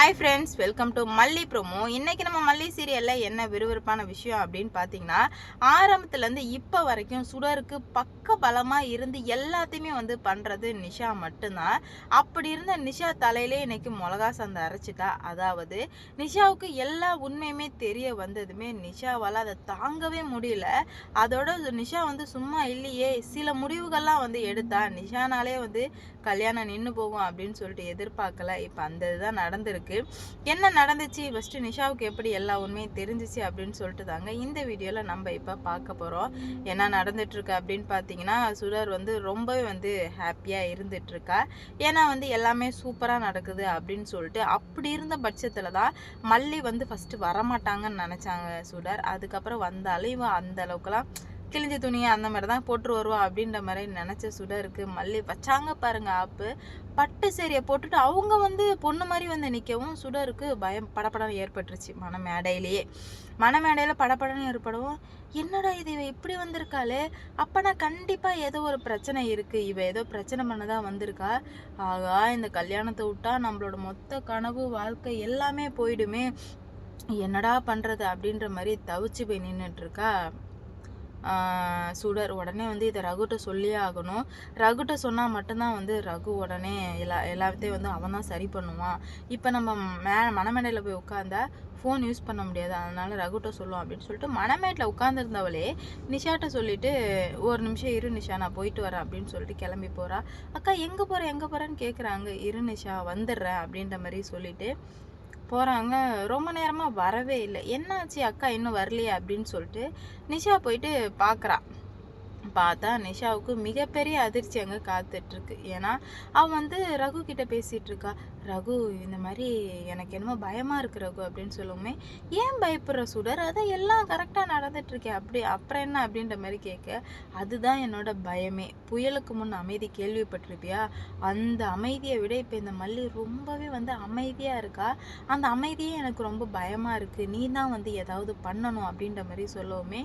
Hi friends, welcome to மல்லி promo. இன்றைக்கி நம்ம மல்லி சீரியலில் என்ன விறுவிறுப்பான விஷயம் அப்படின்னு பார்த்தீங்கன்னா, ஆரம்பத்துலேருந்து இப்போ வரைக்கும் சுடருக்கு பக்க பலமாக இருந்து எல்லாத்தையுமே பண்ணுறது நிஷா மட்டும்தான். அப்படி இருந்த நிஷா தலையிலே இன்றைக்கி மிளகா சந்தை அரைச்சிட்டா. அதாவது நிஷாவுக்கு எல்லா உண்மையுமே தெரிய வந்ததுமே நிஷாவால் அதை தாங்கவே முடியல. அதோட நிஷா சும்மா இல்லையே, சில முடிவுகள்லாம் எடுத்தா. நிஷானாலே கல்யாணம் நின்று போகும் அப்படின்னு சொல்லிட்டு எதிர்பார்க்கல. இப்போ அந்த இதுதான் நடந்திருக்கு. என்ன நடந்துச்சு, ஃபர்ஸ்ட் நிஷாவுக்கு எப்படி எல்லா உண்மையும் தெரிஞ்சிச்சு அப்படின்னு சொல்லிட்டு தாங்க இந்த வீடியோவில் நம்ம இப்போ பார்க்க போகிறோம். என்ன நடந்துட்டு இருக்கு அப்படின்னு பார்த்தீங்கன்னா, சுடர் ரொம்பவே ஹாப்பியாக இருந்துட்டு இருக்கா. ஏன்னா எல்லாமே சூப்பராக நடக்குது அப்படின்னு சொல்லிட்டு. அப்படி இருந்த பட்சத்தில் தான் மல்லி ஃபர்ஸ்ட் வரமாட்டாங்கன்னு நினச்சாங்க சுடர். அதுக்கப்புறம் வந்தாலும் இவன் அந்த அளவுக்குலாம் கிழிஞ்ச துணியை அந்த மாதிரி தான் போட்டு வருவா அப்படின்ற மாதிரி நினச்ச சுடருக்கு மல்லி வச்சாங்க பாருங்க ஆப்பு. பட்டு சேரியை போட்டுட்டு அவங்க பொண்ணு மாதிரி நிற்கவும் சுடருக்கு பயம் படப்படம் ஏற்பட்டுருச்சு. மனமேடையில் படப்படன்னு ஏற்படவும், என்னடா இது இவ இப்படி வந்திருக்காளே, அப்போனா கண்டிப்பாக ஏதோ ஒரு பிரச்சனை இருக்குது, இவ ஏதோ பிரச்சனை பண்ண தான் வந்திருக்கா. ஆகா, இந்த கல்யாணத்தை விட்டா நம்மளோட மொத்த கனவு வாழ்க்கை எல்லாமே போயிடுமே, என்னடா பண்ணுறது அப்படின்ற மாதிரி தவிச்சு போய் நின்றுட்டுருக்கா சுடர். உடனே இதை ரகுட்ட சொல்லியே ஆகணும். ரகுட்ட சொன்னால் மட்டும்தான் ரகு உடனே எல்லாத்தையும் அவன் தான் சரி பண்ணுவான். இப்போ நம்ம மணமேடையில் போய் உட்காந்தா ஃபோன் யூஸ் பண்ண முடியாது, அதனால ரகுட்ட சொல்லுவோம் அப்படின்னு சொல்லிட்டு மணமேட்டில் உட்காந்துருந்தவளே நிஷாட்ட சொல்லிட்டு, ஒரு நிமிஷம் இரு நிஷா, நான் போயிட்டு வரேன் அப்படின்னு சொல்லிட்டு கிளம்பி போகிறா. அக்கா எங்கே போகிறேன்னு கேட்குறாங்க. இரு நிஷா, வந்துடுறேன் அப்படின்ற மாதிரி சொல்லிட்டு போகிறாங்க. ரொம்ப நேரமாக வரவே இல்லை. என்னாச்சு அக்கா இன்னும் வரலையே அப்படின்னு சொல்லிட்டு நிஷா போயிட்டு பார்க்குறா. பார்த்தா நிஷாவுக்கு மிகப்பெரிய அதிர்ச்சி அங்கே காத்துட்ருக்கு. ஏன்னா அவன் ரகு கிட்ட பேசிகிட்டு இருக்கா. ரகு, இந்த மாதிரி எனக்கு என்னமோ பயமாக இருக்கு ரகு அப்படின்னு சொல்லுவோமே. ஏன் பயப்படுற சுடர், அதான் எல்லாம் கரெக்டாக நடந்துட்டுருக்கேன், அப்படி அப்புறம் என்ன அப்படின்ற மாதிரி கேட்க, அதுதான் என்னோட பயமே. புயலுக்கு முன் அமைதி கேள்விப்பட்டிருப்பியா, அந்த அமைதியை விட இப்போ இந்த மல்லி ரொம்பவே அமைதியாக இருக்கா. அந்த அமைதியே எனக்கு ரொம்ப பயமாக இருக்குது, நீ தான் ஏதாவது பண்ணணும் அப்படின்ற மாதிரி சொல்லவுமே,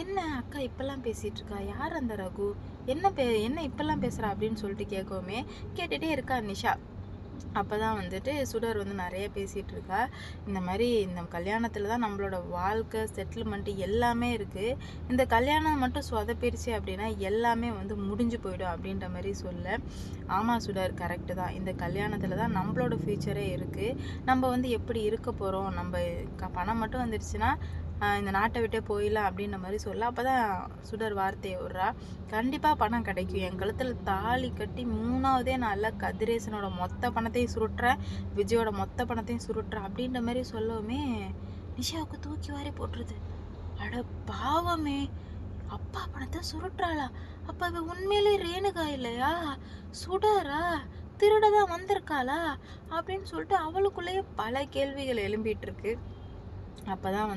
என்ன அக்கா இப்பெல்லாம் பேசிகிட்டு இருக்கா, யார் அந்த ரகு, என்ன இப்பெல்லாம் பேசுகிறா அப்படின்னு சொல்லிட்டு கேட்கவுமே கேட்டுகிட்டே இருக்கா நிஷா. அப்போ தான் சுடர் நிறைய பேசிகிட்டு இருக்கா. இந்த மாதிரி இந்த கல்யாணத்தில் தான் நம்மளோட வாழ்க்கை செட்டில்மெண்ட்டு எல்லாமே இருக்குது. இந்த கல்யாணம் மட்டும் சொதப்பிடுச்சு அப்படின்னா எல்லாமே முடிஞ்சு போயிடும் அப்படின்ற மாதிரி சொல்ல, ஆமாம் சுடர், கரெக்டு தான், இந்த கல்யாணத்தில் தான் நம்மளோட ஃப்யூச்சரே இருக்குது. நம்ம எப்படி இருக்க போகிறோம், நம்ம பணம் மட்டும் வந்துடுச்சுன்னா இந்த நாட்டை விட்டே போயிடலாம் அப்படின்ற மாதிரி சொல்ல. அப்போ தான் சுடர் வார்த்தையை விட்றா, கண்டிப்பாக பணம் கிடைக்கும், என் கழுத்தில் தாலி கட்டி 3ஆவதே நாளில் கதிரேசனோட மொத்த பணத்தையும் சுருட்டுறேன், விஜயோட மொத்த பணத்தையும் சுருட்டுறேன் அப்படின்ற மாதிரி சொல்லவுமே நிஷாவுக்கு தூக்கி வாரி போட்டுருது. அட பாவமே, அப்பா பணத்தை சுருட்டுறாளா, அப்போ அவ உண்மையிலே ரேணுகா இல்லையா, சுடரா, திருடதான் வந்திருக்காளா அப்படின்னு சொல்லிட்டு அவளுக்குள்ளேயே பல கேள்விகள் எழும்பிட்டு இருக்கு. அப்போ தான்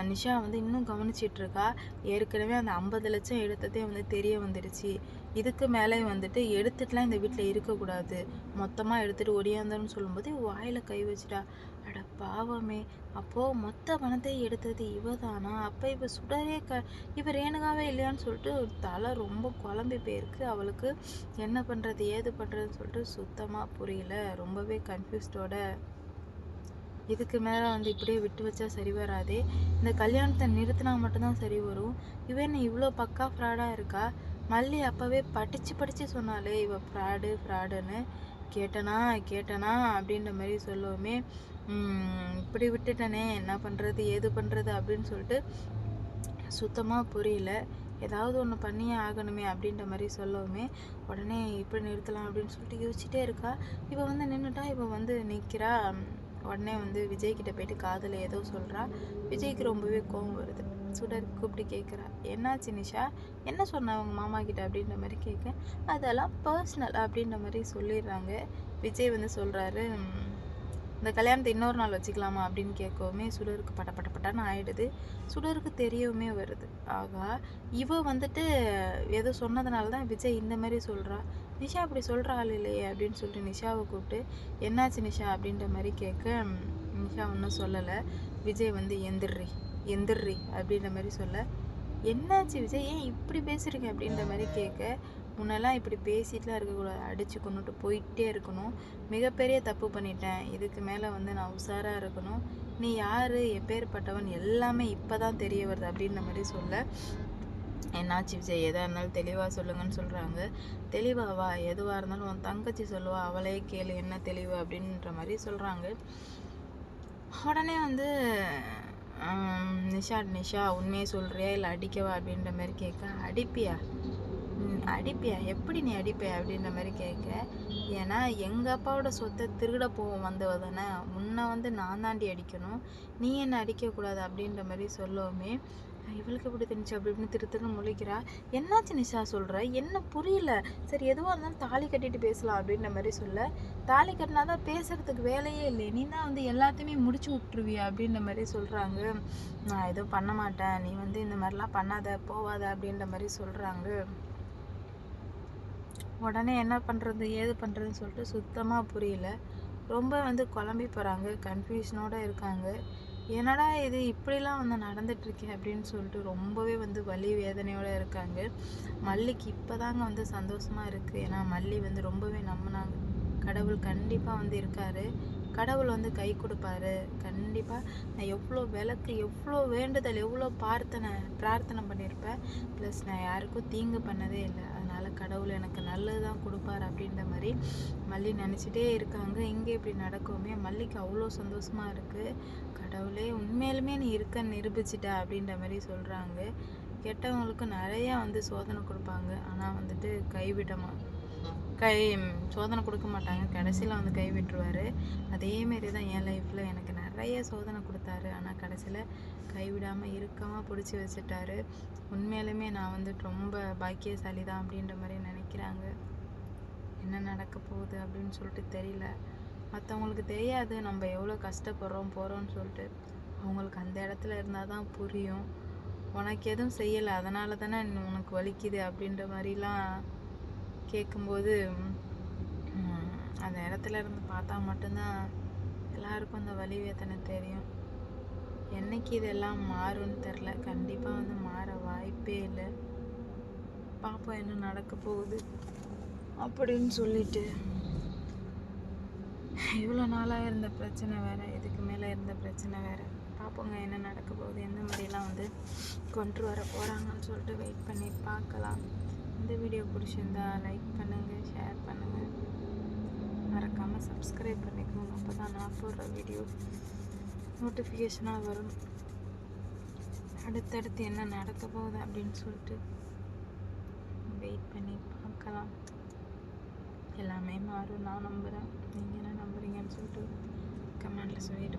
நிஷா இன்னும் கவனிச்சிட்டு இருக்கா. ஏற்கனவே அந்த 50 லட்சம் எடுத்ததே தெரிய வந்துடுச்சு. இதுக்கு மேலே எடுத்துட்டுலாம் இந்த வீட்டில் இருக்கக்கூடாது, மொத்தமாக எடுத்துகிட்டு ஒடியாந்தோன்னு சொல்லும்போது வாயில் கை வச்சுட்டா. அட பாவமே, அப்போது மொத்த பணத்தை எடுத்தது இவ தானா, அப்போ இவ சுடரே இவ ரேணுகாவே இல்லையான்னு சொல்லிட்டு தலை ரொம்ப குழம்பி போயிருக்கு அவளுக்கு. என்ன பண்ணுறது ஏது பண்ணுறதுன்னு சொல்லிட்டு சுத்தமாக புரியல. ரொம்பவே கன்ஃபியூஸ்டோட, இதுக்கு மேலே இப்படியே விட்டு வச்சா சரி வராதே, இந்த கல்யாணத்தை நிறுத்தினா மட்டும்தான் சரி வரும். இவன் இவ்வளோ பக்கா ஃப்ராடாக இருக்கா. மல்லி அப்போவே படித்து சொன்னாலே இவ ஃப்ராடுன்னு. கேட்டனா அப்படின்ற மாதிரி சொல்லவுமே, இப்படி விட்டுட்டனே, என்ன பண்ணுறது ஏது பண்ணுறது அப்படின்னு சொல்லிட்டு சுத்தமாக புரியல. ஏதாவது ஒன்று பண்ணியே ஆகணுமே அப்படின்ற மாதிரி சொல்லவுமே, உடனே இப்படி நிறுத்தலாம் அப்படின்னு சொல்லிட்டு யோசிச்சுட்டே இருக்கா. இவ நின்றுட்டா, இவ நிற்கிறா. உடனே விஜய்கிட்ட போயிட்டு காதில் ஏதோ சொல்கிறா. விஜய்க்கு ரொம்பவே கோவம் வருது. சுடர் கூப்பிட்டு கேட்குறா, என்னாச்சு நிஷா, என்ன சொன்ன அவங்க மாமா கிட்ட அப்படின்ற மாதிரி கேட்க, அதெல்லாம் பர்சனல் அப்படின்ற மாதிரி சொல்லிடுறாங்க. விஜய் சொல்கிறாரு, இந்த கல்யாணத்தை இன்னொரு நாள் வச்சுக்கலாமா அப்படின்னு கேட்கவுமே சுடருக்கு பட்டன்னு ஆயிடுது. சுடருக்கு தெரியவுமே வருது, ஆகா இவ ஏதோ சொன்னதுனால தான் விஜய் இந்த மாதிரி சொல்கிறா, நிஷா அப்படி சொல்கிற ஆள் இல்லையே அப்படின்னு சொல்லிட்டு நிஷாவை கூப்பிட்டு, என்னாச்சு நிஷா அப்படின்ற மாதிரி கேட்க, நிஷா ஒன்றும் சொல்லலை. விஜய் எந்திர்றி அப்படின்ற மாதிரி சொல்ல, என்னாச்சு விஜய், ஏன் இப்படி பேசுகிறீங்க அப்படின்ற மாதிரி கேட்க, முன்னெல்லாம் இப்படி பேசிட்டுலாம் இருக்கக்கூடாது, அடித்து கொண்டுட்டு போயிட்டே இருக்கணும். மிகப்பெரிய தப்பு பண்ணிட்டேன், இதுக்கு மேலே வந்து நான் உஷாராக இருக்கணும். நீ யார், எப்பேற்பட்டவன் எல்லாமே இப்போ தான் தெரிய வருது அப்படின்ற மாதிரி சொல்ல, என்னாச்சு விஜய், எதாக இருந்தாலும் தெளிவாக சொல்லுங்கன்னு சொல்கிறாங்க. தெளிவாவா, எதுவாக இருந்தாலும் உன் தங்கச்சி சொல்லுவா, அவளே கேளு என்ன தெளிவு அப்படின்ற மாதிரி சொல்கிறாங்க. உடனே வந்து நிஷா உண்மையை சொல்கிறியா இல்லை அடிக்கவா அப்படின்ற மாதிரி கேட்க, அடிப்பியா எப்படி நீ அடிப்ப அப்படின்ற மாதிரி கேட்க, ஏன்னா எங்கள் அப்பாவோட சொத்தை திருட வந்தவ தானே, முன்ன வந்து நான் தாண்டி அடிக்கணும், நீ என்ன அடிக்கக்கூடாது அப்படின்ற மாதிரி சொல்லவுமே இவளுக்கு எப்படி தெரிஞ்சு அப்படி இப்படின்னு திருத்துன்னு முழிக்கிறா. என்னாச்சு நிஷா சொல்கிற, என்ன புரியல, சரி எதுவாக இருந்தாலும் தாலி கட்டிட்டு பேசலாம் அப்படின்ற மாதிரி சொல்ல, தாலி கட்டினா தான் பேசுகிறதுக்கு வேலையே இல்லை, நீ தான் வந்து எல்லாத்தையுமே முடிச்சு விட்டுருவியா அப்படின்ற மாதிரி சொல்கிறாங்க. நான் எதுவும் பண்ண மாட்டேன், நீ வந்து இந்த மாதிரிலாம் பண்ணாத போவாத அப்படின்ற மாதிரி சொல்கிறாங்க. உடனே என்ன பண்ணுறது ஏது பண்ணுறதுன்னு சொல்லிட்டு சுத்தமாக புரியல, ரொம்ப வந்து குழம்பி போகிறாங்க, கன்ஃபியூஷனோடு இருக்காங்க. என்னடா இது இப்படிலாம் வந்து நடந்துட்டுருக்கே அப்படின்னு சொல்லிட்டு ரொம்பவே வந்து வலி வேதனையோடு இருக்காங்க. மல்லிக்கு இப்போ தாங்க வந்து சந்தோஷமாக இருக்குது. ஏன்னா மல்லி வந்து ரொம்பவே நம்பினாங்க, கடவுள் கண்டிப்பாக வந்து இருக்கார், கடவுள் வந்து கை கொடுப்பாரு கண்டிப்பாக. நான் எவ்வளோ விளக்கு, எவ்வளோ வேண்டுதல், எவ்வளோ பிரார்த்தனை பண்ணியிருப்பேன், ப்ளஸ் நான் யாருக்கும் தீங்கு பண்ணதே இல்லை, அதனால் கடவுள் எனக்கு நல்லது தான் கொடுப்பார் அப்படின்ற மாதிரி மல்லி நினச்சிட்டே இருக்காங்க. இங்கே இப்படி நடக்கவுமே மல்லிக்கு அவ்வளோ சந்தோஷமாக இருக்குது. கடவுளே உண்மையிலுமே நீ இருக்கன்னு நிரூபிச்சிட்ட அப்படின்ற மாதிரி சொல்கிறாங்க. கெட்டவங்களுக்கு நிறையா வந்து சோதனை கொடுப்பாங்க, ஆனால் வந்துட்டு சோதனை கொடுக்க மாட்டாங்க, கடைசியில் வந்து கைவிட்டுருவார். அதேமாரி தான் என் லைஃப்பில் எனக்கு நிறைய சோதனை கொடுத்தாரு, ஆனால் கடைசியில் கைவிடாமல் இறுக்கமாக பிடிச்சி வச்சுட்டாரு. உண்மையிலுமே நான் வந்துட்டு ரொம்ப பாக்கியசாலி தான் அப்படின்ற மாதிரி நினைக்கிறாங்க. என்ன நடக்க போகுது அப்படின்னு சொல்லிட்டு தெரியல. மற்றவங்களுக்கு தெரியாது நம்ம எவ்வளோ கஷ்டப்படுறோம் போகிறோம்னு சொல்லிட்டு, அவங்களுக்கு அந்த இடத்துல இருந்தால் தான் புரியும். உனக்கு எதுவும் செய்யலை அதனால தானே உனக்கு வலிக்குது அப்படின்ற மாதிரிலாம் கேட்கும்போது அந்த இடத்துல இருந்து பார்த்தா மட்டும்தான் எல்லாருக்கும் அந்த வலி வேதனை தெரியும். என்னைக்கு இதெல்லாம் மாறும்னு தெரில, கண்டிப்பாக வந்து மாற வாய்ப்பே இல்லை. பார்ப்போம் என்ன நடக்க போகுது அப்படின்னு சொல்லிட்டு. இவ்வளோ நாளாக இருந்த பிரச்சனை வேறு, இதுக்கு மேலே இருந்த பிரச்சனை வேறு. பார்ப்போங்க என்ன நடக்க போகுது, எந்த மாதிரிலாம் வந்து கொண்டு வர போகிறாங்கன்னு சொல்லிட்டு வெயிட் பண்ணி பார்க்கலாம். இந்த வீடியோ பிடிச்சிருந்தா லைக் பண்ணுங்கள், ஷேர் பண்ணுங்கள், மறக்காமல் சப்ஸ்கிரைப் பண்ணிக்கோங்க. அப்போ தான் நான் போடுற வீடியோ நோட்டிஃபிகேஷனாக வரும். அடுத்தடுத்து என்ன நடக்க போகுது அப்படின்னு சொல்லிட்டு வெயிட் பண்ணி பார்க்கலாம். எல்லாமே மாறும் நான் நம்புகிறேன். நீங்கள் என்ன நம்புறீங்கன்னு சொல்லிட்டு கமெண்டில் சொல்லிட்டு